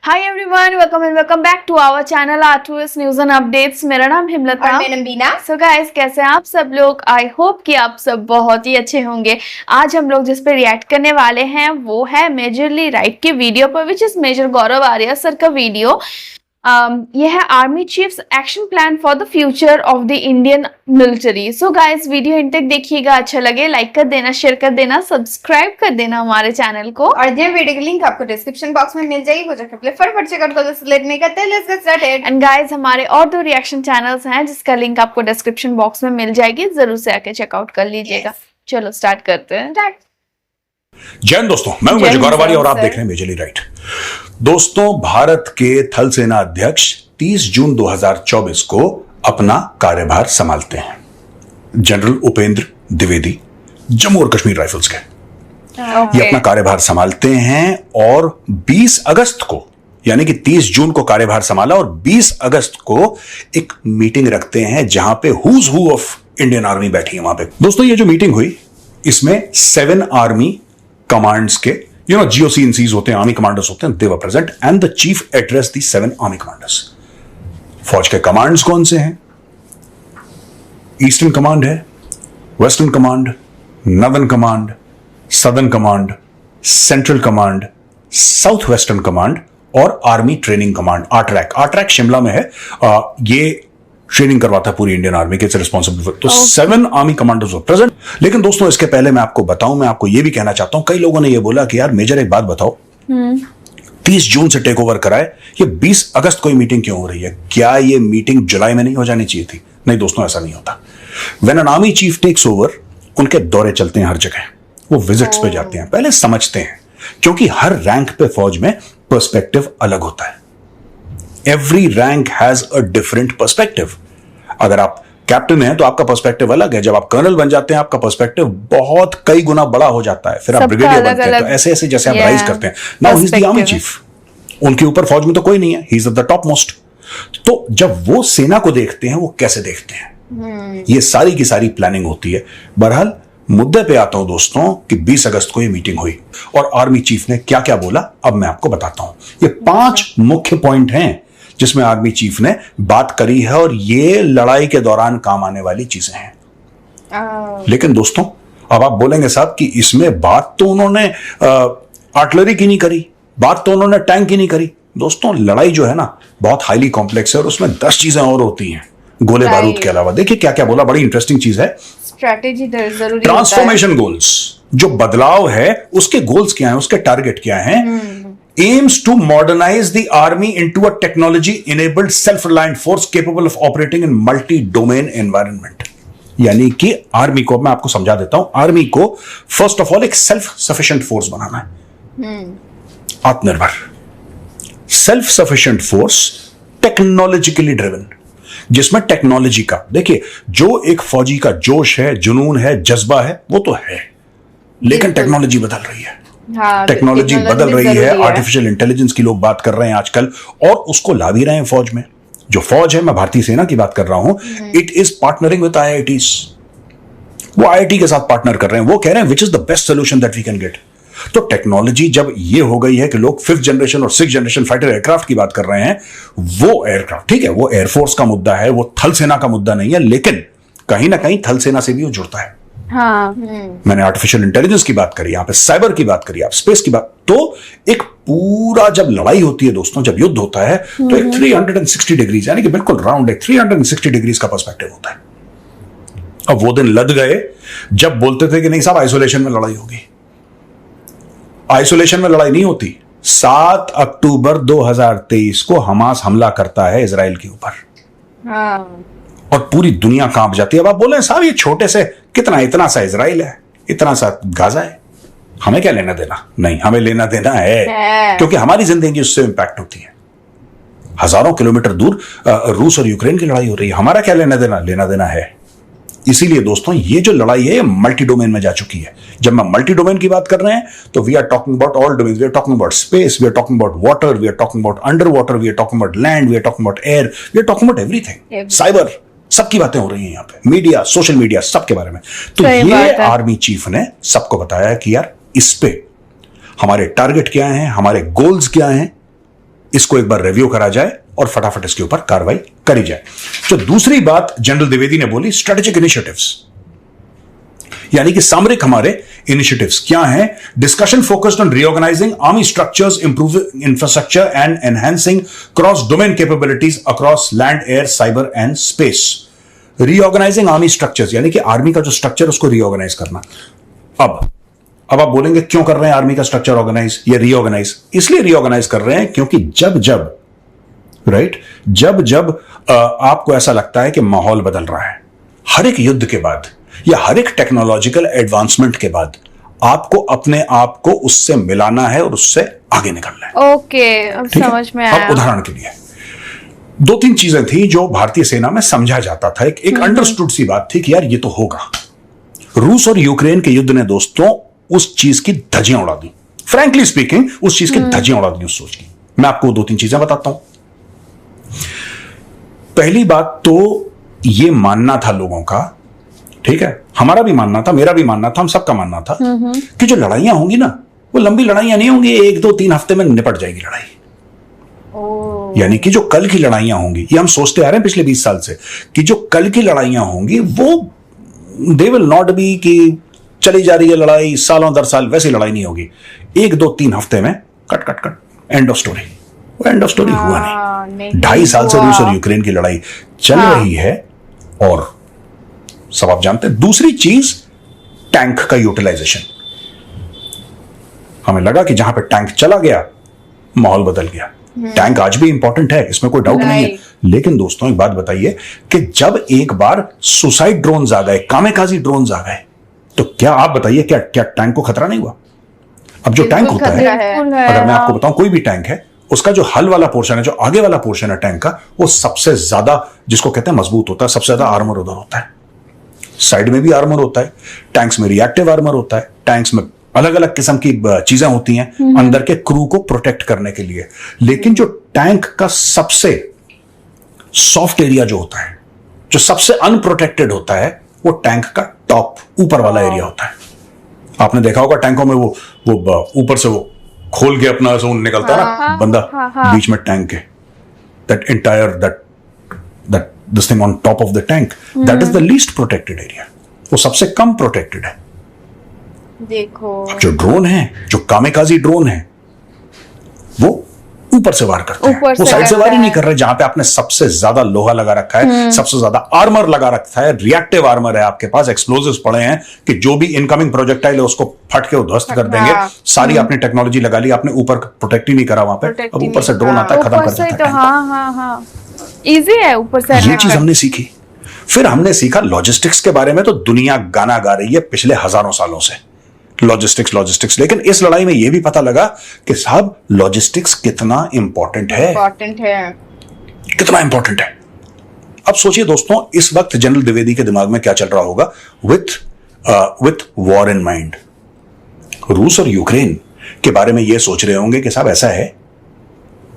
Hi everyone, welcome back to our channel R2S news and updates. मेरा नाम हिमलता और मैं बीना। सो गाइस, कैसे हैं आप सब लोग? आई होप कि आप सब बहुत ही अच्छे होंगे। आज हम लोग जिस पे रिएक्ट करने वाले हैं वो है मेजरली राइट की वीडियो पर, which is major Gaurav Arya sir का वीडियो। ये है army chiefs action plan for the future of the Indian military. So guys, video इन तक देखिएगा, अच्छा लगे लाइक कर देना, शेयर कर देना, सब्सक्राइब कर देना हमारे चैनल को। और ये वीडियो की लिंक आपको डिस्क्रिप्शन बॉक्स में मिल जाएगी, वो जाकर फटाफट चेक आउट कर लो। So let me get started. And guys, हमारे और 2 रिएक्शन चैनल्स हैं जिसका लिंक आपको डिस्क्रिप्शन बॉक्स में मिल जाएगी, जरूर से आके चेकआउट कर लीजिएगा। चलो स्टार्ट करते हैं। जय हिंद दोस्तों, मैं हूं मेजर गौरव आर्या और आप देख रहे हैं मेजरली राइट। दोस्तों, भारत के थल सेना अध्यक्ष 30 जून 2024 को अपना कार्यभार संभालते हैं। जनरल उपेंद्र द्विवेदी, जम्मू और कश्मीर राइफल्स के ये अपना कार्यभार संभालते हैं और 20 अगस्त को, यानी कि 30 जून को कार्यभार संभाला और 20 अगस्त को एक मीटिंग रखते हैं जहां पे who's who of Indian army बैठी है वहां पे। दोस्तों, ये जो मीटिंग हुई इसमें 7 आर्मी कमांड्स के GOC इन सीज होते हैं, आर्मी कमांडर्स होते हैं, they were present and the chief address the 7 army commanders. फौज के कमांड्स कौन से हैं? ईस्टर्न कमांड है, western command, northern command, southern command, central command, south western command और army training command. ARTRAC Shimla में है। ये ट्रेनिंग करवाता है पूरी इंडियन आर्मी के, रिस्पॉन्सिबल। तो 7 आर्मी कमांडर्स वर प्रेजेंट। लेकिन दोस्तों, इसके पहले मैं आपको बताऊं, मैं आपको यह भी कहना चाहता हूं, कई लोगों ने यह बोला कि यार मेजर एक बात बताओ, 30 जून से टेक ओवर कराए, ये 20 अगस्त को मीटिंग क्यों हो रही है? क्या ये मीटिंग जुलाई में नहीं हो जानी चाहिए थी? नहीं दोस्तों, ऐसा नहीं होता। When an army chief takes over, उनके दौरे चलते हैं हर जगह, वो विजिट्स पे जाते हैं, पहले समझते हैं, क्योंकि हर रैंक पे फौज में पर्सपेक्टिव अलग होता है। Every rank has a different perspective. अगर आप कैप्टन हैं तो आपका पर्सपेक्टिव अलग है, जब आप कर्नल बन जाते हैं आपका पर्सपेक्टिव बहुत कई गुना बड़ा हो जाता है, फिर आप ब्रिगेडियर बनते हैं, तो ऐसे ऐसे जैसे आप राइज करते हैं। Now he is the army chief, उनके ऊपर फौज में तो कोई नहीं है, he is the top most. तो जब वो सेना को देखते हैं, वो कैसे देखते हैं, ये सारी की सारी प्लानिंग होती है। बहरहाल मुद्दे पे आता हूं दोस्तों कि 20 अगस्त को ये मीटिंग हुई और आर्मी चीफ ने क्या क्या बोला, अब मैं आपको बताता हूं। ये 5 मुख्य पॉइंट हैं जिसमें आर्मी चीफ ने बात करी है और ये लड़ाई के दौरान काम आने वाली चीजें हैं। लेकिन दोस्तों, अब आप बोलेंगे साहब कि इसमें बात तो उन्होंने आर्टिलरी की नहीं करी, बात तो उन्होंने टैंक की नहीं करी। दोस्तों, लड़ाई जो है ना बहुत हाईली कॉम्प्लेक्स है और उसमें 10 चीजें और होती हैं गोले बारूद के अलावा। देखिए क्या क्या बोला, बड़ी इंटरेस्टिंग चीज है। स्ट्रैटेजी जरूरी, ट्रांसफॉर्मेशन गोल्स, जो बदलाव है उसके गोल्स क्या है, उसके टारगेट क्या है। aims to modernize the army into a technology-enabled, self-reliant force capable of operating in multi-domain environment। यानी कि आर्मी को, मैं आपको समझा देता हूं, आर्मी को फर्स्ट ऑफ ऑल एक सेल्फ सफिशिएंट फोर्स बनाना है। आत्मनिर्भर, self sufficient force, technologically driven, जिसमें टेक्नोलॉजी का, देखिए, जो एक फौजी का जोश है, जुनून है, जज्बा है, वो तो है, लेकिन टेक्नोलॉजी बदल रही है। टेक्नोलॉजी बदल रही है, आर्टिफिशियल इंटेलिजेंस की लोग बात कर रहे हैं आजकल और उसको ला भी रहे हैं फौज में। जो फौज है, मैं भारतीय सेना की बात कर रहा हूं, it is partnering with IITs। वो IIT के साथ पार्टनर कर रहे हैं, वो कह रहे हैं which is the best solution that we can get. तो टेक्नोलॉजी जब ये हो गई है कि लोग 5th जनरेशन और 6th जनरेशन फाइटर एयरक्राफ्ट की बात कर रहे हैं, वो एयरक्राफ्ट ठीक है, वो एयरफोर्स का मुद्दा है, वो थल सेना का मुद्दा नहीं है, लेकिन कहीं ना कहीं थल सेना से भी वो जुड़ता है। हाँ। मैंने आर्टिफिशियल इंटेलिजेंस की बात करी, यहां पे साइबर की बात करी, आप स्पेस की बात। तो एक पूरा जब लड़ाई होती है दोस्तों, जब युद्ध होता है, तो एक 360 डिग्रीज, यानी कि बिल्कुल राउंड एक 360 डिग्रीज का पर्सपेक्टिव होता है। अब वो दिन लद गए जब बोलते थे कि नहीं साहब, आइसोलेशन में लड़ाई होगी। आइसोलेशन में लड़ाई नहीं होती। 7 अक्टूबर 2023 को हमास हमला करता है इजराइल के ऊपर और पूरी दुनिया कांप जाती है। अब आप बोले साहब ये छोटे से, कितना, इतना सा इजराइल है, इतना सा गाजा है, हमें क्या लेना देना? नहीं, हमें लेना देना है, क्योंकि हमारी जिंदगी उससे इंपैक्ट होती है। हजारों किलोमीटर दूर रूस और यूक्रेन की लड़ाई हो रही है, हमारा क्या लेना देना? लेना देना है। इसीलिए दोस्तों, ये जो लड़ाई है, ये मल्टी डोमेन में जा चुकी है। जब मैं मल्टी डोमेन की बात कर रहे हैं तो we are talking about all domains. We are talking about space, we are talking about water, we are talking about under water, we are talking about land, we are talking about air, we are talking about everything, cyber, सबकी बातें हो रही हैं यहाँ पे, media, social media, सबके बारे में। तो ये आर्मी चीफ ने सबको बताया कि यार इस पे हमारे टारगेट क्या हैं, हमारे गोल्स क्या हैं, इसको एक बार रिव्यू करा जाए और फटाफट इसके ऊपर कार्रवाई करी जाए। जो दूसरी बात जनरल द्विवेदी ने बोली, स्ट्रेटेजिक इनिशिएटिव्स, यानी कि सामरिक हमारे इनिशिएटिव्स क्या हैं? Discussion focused on reorganising army structures, improving infrastructure and enhancing cross domain capabilities across land, air, cyber and space. Reorganising army structures, यानी कि आर्मी का जो स्ट्रक्चर उसको रीऑर्गेनाइज करना। अब आप बोलेंगे क्यों कर रहे हैं आर्मी का स्ट्रक्चर ऑर्गेनाइज या रीऑर्गेनाइज? इसलिए रीऑर्गेनाइज कर रहे हैं क्योंकि जब आपको ऐसा लगता है कि माहौल बदल रहा है, हर एक युद्ध के बाद या हर एक टेक्नोलॉजिकल एडवांसमेंट के बाद आपको अपने आप को उससे मिलाना है और उससे आगे निकलना है। ओके, अब ठीक है? समझ में आया। अब उदाहरण के लिए 2-3 चीजें थी जो भारतीय सेना में समझा जाता था। एक अंडरस्टूड सी बात थी कि यार ये तो होगा। रूस और यूक्रेन के युद्ध ने दोस्तों उस चीज की धज्जियां उड़ा दी। फ्रैंकली स्पीकिंग, उस चीज की धज्जियां उड़ा दी उस सोच की। मैं आपको 2-3 चीजें बताता हूं। पहली बात तो ये मानना था लोगों का, ठीक है, हमारा भी मानना था, मेरा भी मानना था, हम सबका मानना था कि जो लड़ाइयां होंगी ना वो लंबी लड़ाइयां नहीं होंगी, 1-2-3 हफ्ते में निपट जाएगी लड़ाई। यानी कि जो कल की लड़ाइयां होंगी, ये हम सोचते आ रहे हैं पिछले 20 साल से कि जो कल की लड़ाइयां होंगी वो दे विल नॉट बी कि चली जा रही है लड़ाई सालों दर साल, वैसी लड़ाई नहीं होगी। 1-2-3 हफ्ते में कट एंड ऑफ स्टोरी। वो एंड ऑफ स्टोरी हुआ नहीं। 2.5 साल से रूस और यूक्रेन की लड़ाई चल रही है और सब आप जानते हैं। दूसरी चीज, टैंक का यूटिलाइजेशन। हमें लगा कि जहां पे टैंक चला गया माहौल बदल गया। टैंक आज भी इंपॉर्टेंट है, इसमें कोई डाउट नहीं है, लेकिन दोस्तों एक बात बताइए कि जब एक बार सुसाइड ड्रोन्स आ गए, कामेकाजी ड्रोन्स आ गए, तो क्या आप बताइए क्या टैंक को खतरा नहीं हुआ? अब जो टैंक होता है, अगर मैं आपको बताऊं, कोई भी टैंक है, उसका जो हल वाला पोर्शन है, जो आगे वाला पोर्शन है टैंक का, वो सबसे ज्यादा जिसको कहते हैं मजबूत होता है, सबसे ज्यादा आर्मर उधर होता है। साइड में भी आर्मर होता है, टैंक्स में रिएक्टिव आर्मर होता है, टैंक्स में अलग अलग किस्म की चीजें होती हैं अंदर के क्रू को प्रोटेक्ट करने के लिए। लेकिन जो टैंक का सबसे सॉफ्ट एरिया जो होता है, जो सबसे अनप्रोटेक्टेड होता है, वो टैंक का टॉप ऊपर वाला एरिया होता है। आपने देखा होगा टैंकों में वो ऊपर से वो खोल के अपना ऐसा निकलता है ना बंदा, बीच में टैंक है, that entire that this thing on top of the tank, that is the least protected area. वो सबसे कम प्रोटेक्टेड है। देखो, अब जो ड्रोन है, जो कामेकाजी ड्रोन है, वो ऊपर से वार करते हैं, वो साइड से वार ही नहीं कर रहे। जहां पे आपने सबसे ज्यादा लोहा लगा रखा है, सबसे ज्यादा आर्मर लगा रखा है, रिएक्टिव आर्मर है आपके पास, एक्सप्लोजिव्स पड़े हैं कि जो भी इनकमिंग प्रोजेक्टाइल है उसको फट के ध्वस्त कर देंगे। सारी आपने टेक्नोलॉजी लगा ली, आपने ऊपर प्रोटेक्ट ही नहीं करा वहां पे। अब ऊपर से ड्रोन आता है, खत्म कर देता है। हाँ, इजी है ऊपर से। ये चीज हमने सीखी। फिर हमने सीखा लॉजिस्टिक्स के बारे में। तो दुनिया गाना गा रही है पिछले हजारों सालों से, लॉजिस्टिक्स। लेकिन इस लड़ाई में यह भी पता लगा कि साहब लॉजिस्टिक्स कितना इंपॉर्टेंट है, कितना इंपॉर्टेंट है। अब सोचिए दोस्तों, इस वक्त जनरल द्विवेदी के दिमाग में क्या चल रहा होगा विथ वॉर इन माइंड। रूस और यूक्रेन के बारे में यह सोच रहे होंगे कि साहब ऐसा है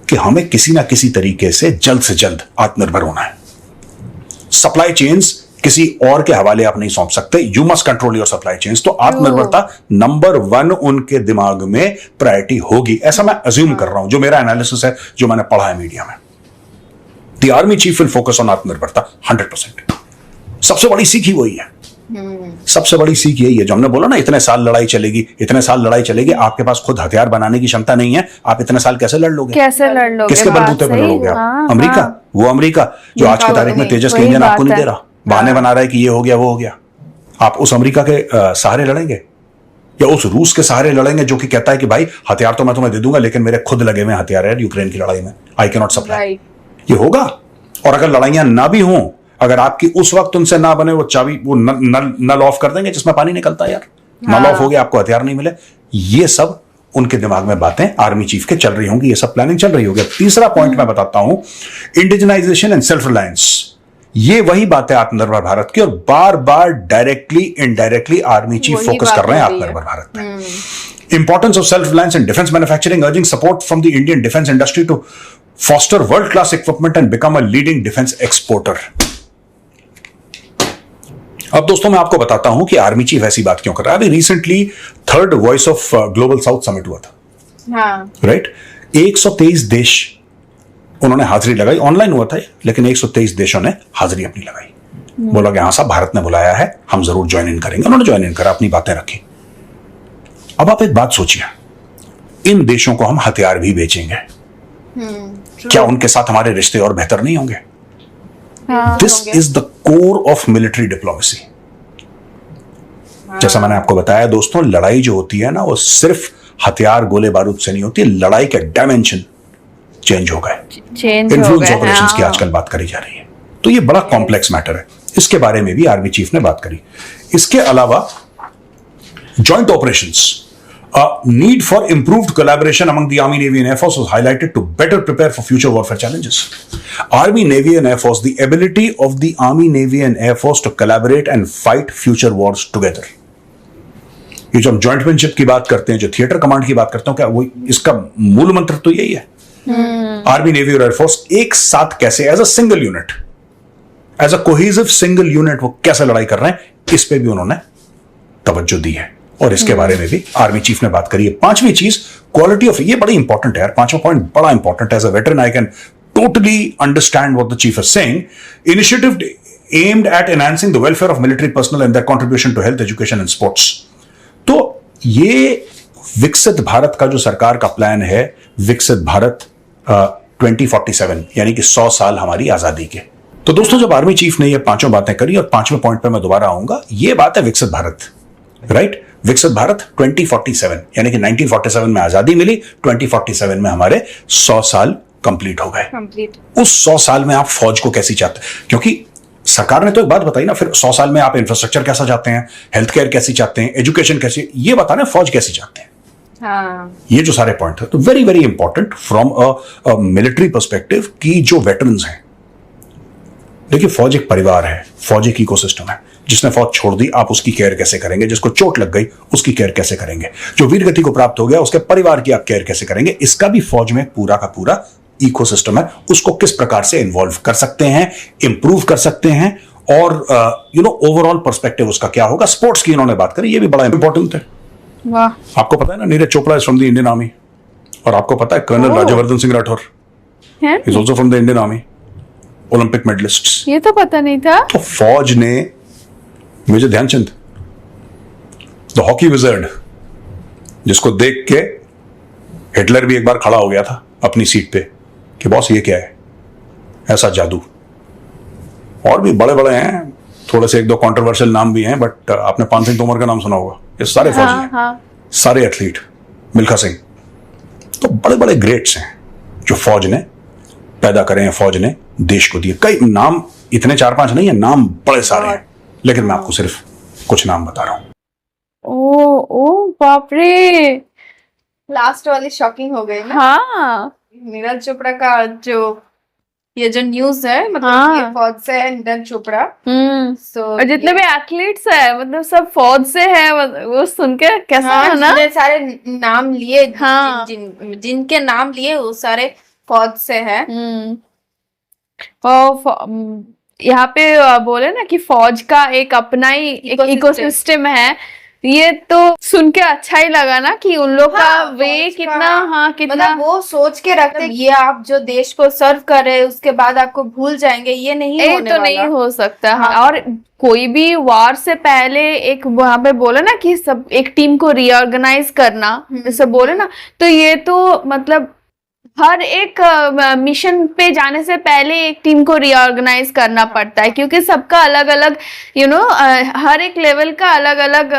कि हमें किसी ना किसी तरीके से जल्द आत्मनिर्भर होना है। सप्लाई चेन्स किसी और के हवाले आप नहीं सौंप सकते। You must control your supply chains. तो आत्मनिर्भरता नंबर 1 उनके दिमाग में प्रायोरिटी होगी, ऐसा मैं अज्यूम कर रहा हूं, जो मेरा एनालिसिस है, जो मैंने पढ़ा है मीडिया में। The army chief will focus on आत्मनिर्भरता 100%। सबसे बड़ी सीख ही वही है। सबसे बड़ी सीख यही है जो हमने बोला ना, इतने साल लड़ाई चलेगी, आपके पास खुद हथियार बनाने की क्षमता नहीं है, आप इतने साल कैसे लड़ लोगे? किसके बलबूते पर लड़ोगे आप? अमेरिका, वो अमेरिका जो आज की तारीख में तेजस के इंजन आपको नहीं दे रहा, बहाने बना रहा है कि ये हो गया वो हो गया। आप उस अमेरिका के सहारे लड़ेंगे या उस रूस के सहारे लड़ेंगे जो कि कहता है कि भाई हथियार तो मैं तुम्हें दे दूंगा, लेकिन मेरे खुद लगे हुए हथियार है यूक्रेन की लड़ाई में, आई कैन नॉट सप्लाई। ये होगा। और अगर लड़ाइयां ना भी हों, अगर आपकी उस वक्त उनसे ना बने वो चाबी, वो नल ऑफ कर देंगे जिसमें पानी निकलता है यार, नल ऑफ हो गया, आपको हथियार नहीं मिले। ये सब उनके दिमाग में बातें आर्मी चीफ के चल रही होंगी, ये सब प्लानिंग चल रही होगी। तीसरा पॉइंट मैं बताता हूं, इंडिजिनाइजेशन एंड सेल्फ रिलायंस। ये वही बात है आत्मनिर्भर भारत की, और बार बार directly indirectly army chief focus कर रहे हैं आत्मनिर्भर भारत में। Importance of self reliance in defence manufacturing, urging support from the Indian defence industry to foster world class equipment and become a leading defence exporter. अब दोस्तों मैं आपको बताता हूं कि आर्मी चीफ ऐसी बात क्यों कर रहा है। अभी recently 3rd voice of global south summit हुआ था, राइट? 123 देश उन्होंने हाजिरी लगाई, ऑनलाइन हुआ था लेकिन 123 देशों ने हाजिरी अपनी लगाई, बोला कि हाँ साहब भारत ने बुलाया है, हम जरूर ज्वाइन इन करेंगे। उन्होंने ज्वाइन इन करा, अपनी बातें रखी। अब आप एक बात सोचिए, इन देशों को हम हथियार भी बेचेंगे, क्या उनके साथ हमारे रिश्ते और बेहतर नहीं होंगे? This is the core of military diplomacy. जैसा मैंने आपको बताया दोस्तों, लड़ाई जो होती है ना, वो सिर्फ हथियार गोले बारूद से नहीं होती, लड़ाई के डायमेंशन चेंज हो गए, इन्फ्लुएंस ऑपरेशंस की आजकल बात करी जा रही है। तो ये बड़ा कॉम्प्लेक्स मैटर है, इसके बारे में भी आर्मी चीफ ने बात करी। इसके अलावा joint operations, need for improved collaboration among the Army, Navy and Air Force was highlighted to better prepare for future warfare challenges. Army, Navy and Air Force, the ability of the Army, Navy and Air Force to collaborate and fight future wars together. ये जो हम जॉइंटमैनशिप की बात करते हैं, जो theatre command की बात करते हैं, क्या वो इसका मूल मंत्र तो यही है? आर्मी, नेवी और एयरफोर्स एक साथ कैसे as a single unit, as a cohesive single unit वो कैसे लड़ाई कर रहे हैं, इस पे भी उन्होंने तवज्जो दी है और इसके बारे में भी आर्मी चीफ ने बात करी है। पांचवी चीज, क्वालिटी ऑफ, ये बड़ी इंपॉर्टेंट है यार, पांचवा पॉइंट बड़ा इंपॉर्टेंट है। As a veteran I can totally understand what the chief is saying. Initiative aimed at enhancing the welfare of military personnel and their contribution to health, education and sports. तो ये विकसित भारत का जो सरकार का plan है, विकसित भारत 2047, यानी कि 100 साल हमारी आजादी के। तो दोस्तों जब आर्मी चीफ ने ये पांचों बातें करी, और पांचवें पॉइंट पे मैं दोबारा आऊंगा, ये बात है विकसित भारत, राइट? विकसित भारत 2047, यानी कि 1947 में आजादी मिली, 2047 में हमारे 100 साल कंप्लीट हो गए। उस 100 साल में आप फौज को कैसी चाहते हैं? क्योंकि सरकार ने तो एक बात बताई ना, फिर 100 साल में आप इंफ्रास्ट्रक्चर कैसा चाहते हैं, हेल्थ केयर कैसी चाहते हैं, एजुकेशन कैसी, ये बताना फौज कैसी चाहते हैं। ये जो सारे पॉइंट है, तो very very important from a military perspective की जो वेटरन्स हैं। देखिए फौज एक परिवार है, फौज एक इकोसिस्टम है। जिसने फौज छोड़ दी, आप उसकी केयर कैसे करेंगे? जिसको चोट लग गई, उसकी केयर कैसे करेंगे? जो वीरगति को प्राप्त हो गया, उसके परिवार की आप केयर कैसे करेंगे? इसका भी फौज में पूरा का पूरा इकोसिस्टम है। उसको किस प्रकार से इन्वॉल्व कर सकते हैं, इंप्रूव कर सकते हैं, और ओवरऑल पर्सपेक्टिव उसका क्या होगा। स्पोर्ट्स की इन्होंने बात करी, ये भी बड़ा इंपॉर्टेंट है। वाह। आपको पता है ना, Neeraj Chopra is from the Indian army, और आपको पता है colonel Rajyavardhan Singh Rathore is also from the Indian army, Olympic medallist. ये तो पता नहीं था। तो फौज ने major Dhyan Chand, the hockey wizard, जिसको देख के हिटलर भी एक बार खड़ा हो गया था अपनी सीट पे कि बॉस ये क्या है, ऐसा जादू। और भी बड़े बड़े हैं, थोड़े से एक दो कंट्रोवर्शियल नाम भी हैं, बट आपने पान सिंह तोमर का नाम सुना होगा। ये सारे फौजी हैं, सारे एथलीट, मिल्खा सिंह, तो बड़े बड़े ग्रेट्स हैं जो फौज ने पैदा करे हैं, फौज ने देश को दिए। कई नाम, इतने 4-5 नहीं है, नाम बड़े सारे हैं, लेकिन मैं आपको सिर्फ कुछ नाम बता रहा हूं। ओ बाप रे, लास्ट वाली शॉकिंग हो गई ना। हाँ, नीरज चोपड़ा का ये जो न्यूज है, मतलब ये फौज से है नीरज चोपड़ा। So, और जितने भी एथलीट्स है, मतलब सब फौज से है, वो सुन के कैसा है ना। जितने सारे नाम लिए, जिनके नाम लिए वो सारे फौज से है। और यहाँ पे बोले ना कि फौज का एक अपना ही इकोसिस्टम है। ये तो सुन के अच्छा ही लगा ना कि उन लोग का वे कितना कितना, मतलब वो सोच के रखते, ये आप जो देश को सर्व कर रहे हैं उसके बाद आपको भूल जाएंगे, ये नहीं होने तो वाला। नहीं हो सकता। और कोई भी वार से पहले एक वहां पे बोले ना कि सब एक टीम को रीऑर्गेनाइज करना, जैसे बोले ना, तो ये तो मतलब हर एक मिशन पे जाने से पहले एक टीम को रीऑर्गेनाइज करना पड़ता है, क्योंकि सबका अलग अलग हर एक लेवल का अलग अलग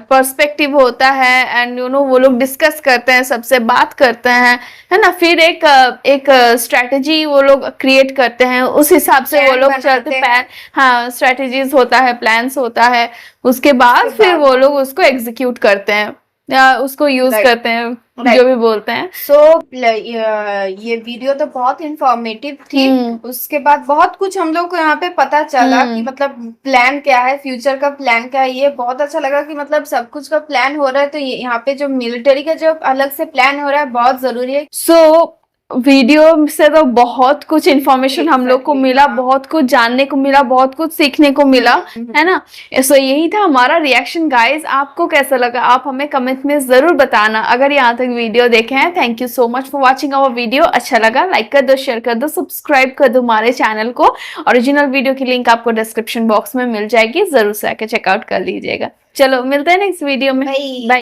पर्सपेक्टिव होता है। एंड वो लोग डिस्कस करते हैं, सबसे बात करते हैं, है ना। फिर एक स्ट्रेटजी वो लोग क्रिएट करते हैं, उस हिसाब से वो लोग चलते हैं। हाँ, स्ट्रेटजीज होता है, प्लान्स होता है, उसके बाद फिर वो लोग उसको एग्जीक्यूट करते हैं या उसको यूज करते हैं, जो भी बोलते हैं। ये वीडियो तो बहुत इंफॉर्मेटिव थी। उसके बाद बहुत कुछ हम लोग को यहाँ पे पता चला कि मतलब प्लान क्या है, फ्यूचर का प्लान क्या है। ये बहुत अच्छा लगा कि मतलब सब कुछ का प्लान हो रहा है। तो यहाँ पे जो मिलिट्री का जो अलग से प्लान हो रहा है बहुत जरूरी है। सो वीडियो से तो बहुत कुछ इन्फॉर्मेशन हम लोग को मिला, बहुत कुछ जानने को मिला, बहुत कुछ सीखने को मिला, है ना। सो यही था हमारा रिएक्शन गाइस। आपको कैसा लगा आप हमें कमेंट में जरूर बताना। अगर यहाँ तक वीडियो देखे हैं, thank you so much for watching our video. अच्छा लगा लाइक कर दो, शेयर कर दो, सब्सक्राइब कर दो हमारे चैनल को। ओरिजिनल वीडियो की लिंक आपको डिस्क्रिप्शन बॉक्स में मिल जाएगी, जरूर से आके चेकआउट कर लीजिएगा। चलो मिलते हैं नेक्स्ट वीडियो में, Bye. बाय।